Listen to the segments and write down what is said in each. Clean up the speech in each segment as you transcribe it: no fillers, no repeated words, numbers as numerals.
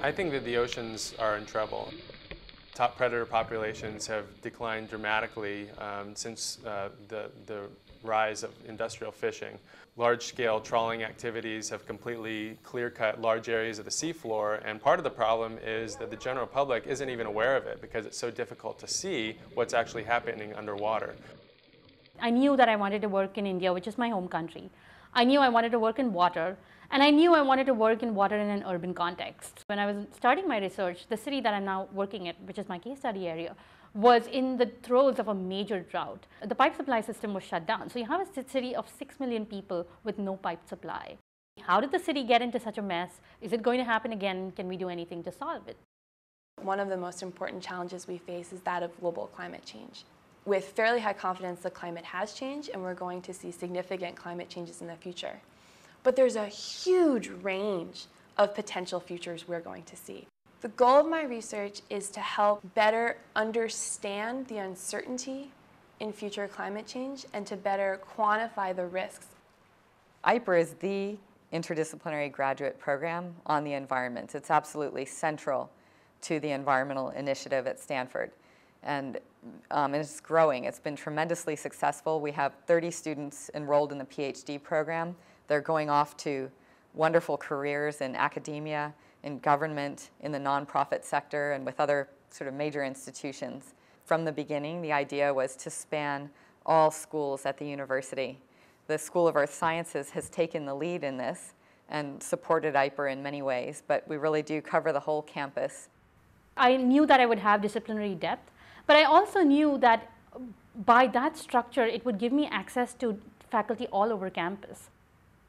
I think that the oceans are in trouble. Top predator populations have declined dramatically since the rise of industrial fishing. Large-scale trawling activities have completely clear-cut large areas of the seafloor, and part of the problem is that the general public isn't even aware of it because it's so difficult to see what's actually happening underwater. I knew that I wanted to work in India, which is my home country. I knew I wanted to work in water, and I knew I wanted to work in water in an urban context. When I was starting my research, the city that I'm now working at, which is my case study area, was in the throes of a major drought. The pipe supply system was shut down. So you have a city of 6 million people with no pipe supply. How did the city get into such a mess? Is it going to happen again? Can we do anything to solve it? One of the most important challenges we face is that of global climate change. With fairly high confidence, the climate has changed, and we're going to see significant climate changes in the future. But there's a huge range of potential futures we're going to see. The goal of my research is to help better understand the uncertainty in future climate change and to better quantify the risks. IPER is the interdisciplinary graduate program on the environment. It's absolutely central to the environmental initiative at Stanford. And it's growing. It's been tremendously successful. We have 30 students enrolled in the PhD program. They're going off to wonderful careers in academia, in government, in the nonprofit sector, and with other sort of major institutions. From the beginning, the idea was to span all schools at the university. The School of Earth Sciences has taken the lead in this and supported IPER in many ways, but we really do cover the whole campus. I knew that I would have disciplinary depth, but I also knew that by that structure, it would give me access to faculty all over campus.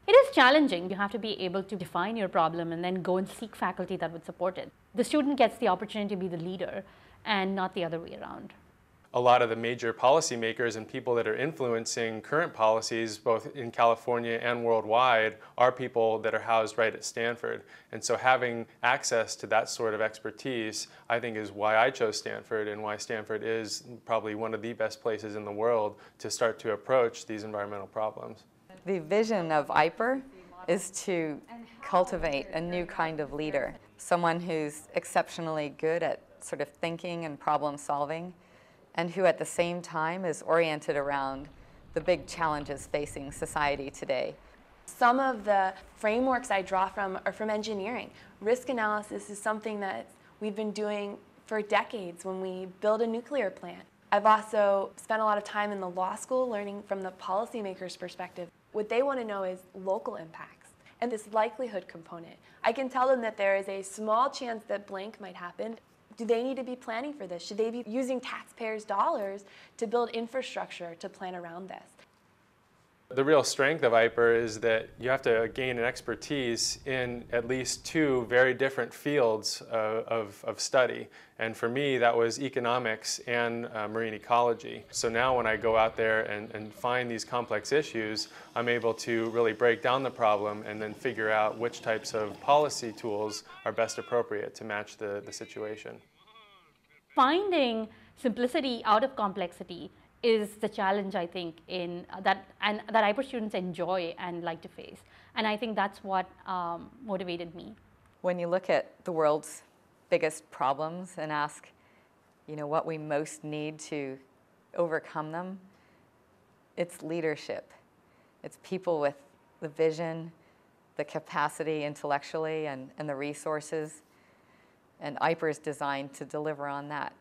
It is challenging. You have to be able to define your problem and then go and seek faculty that would support it. The student gets the opportunity to be the leader and not the other way around. A lot of the major policymakers and people that are influencing current policies, both in California and worldwide, are people that are housed right at Stanford. And so having access to that sort of expertise, I think, is why I chose Stanford and why Stanford is probably one of the best places in the world to start to approach these environmental problems. The vision of IPER is to cultivate a new kind of leader, someone who's exceptionally good at sort of thinking and problem solving, and who at the same time is oriented around the big challenges facing society today. Some of the frameworks I draw from are from engineering. Risk analysis is something that we've been doing for decades when we build a nuclear plant. I've also spent a lot of time in the law school learning from the policymakers' perspective. What they want to know is local impacts and this likelihood component. I can tell them that there is a small chance that blank might happen. Do they need to be planning for this? Should they be using taxpayers' dollars to build infrastructure to plan around this? The real strength of IPER is that you have to gain an expertise in at least two very different fields of study. And for me, that was economics and marine ecology. So now when I go out there and find these complex issues, I'm able to really break down the problem and then figure out which types of policy tools are best appropriate to match the situation. Finding simplicity out of complexity is the challenge, I think, that IPER students enjoy and like to face. And I think that's what motivated me. When you look at the world's biggest problems and ask, what we most need to overcome them, it's leadership. It's people with the vision, the capacity intellectually, and the resources. And IPER is designed to deliver on that.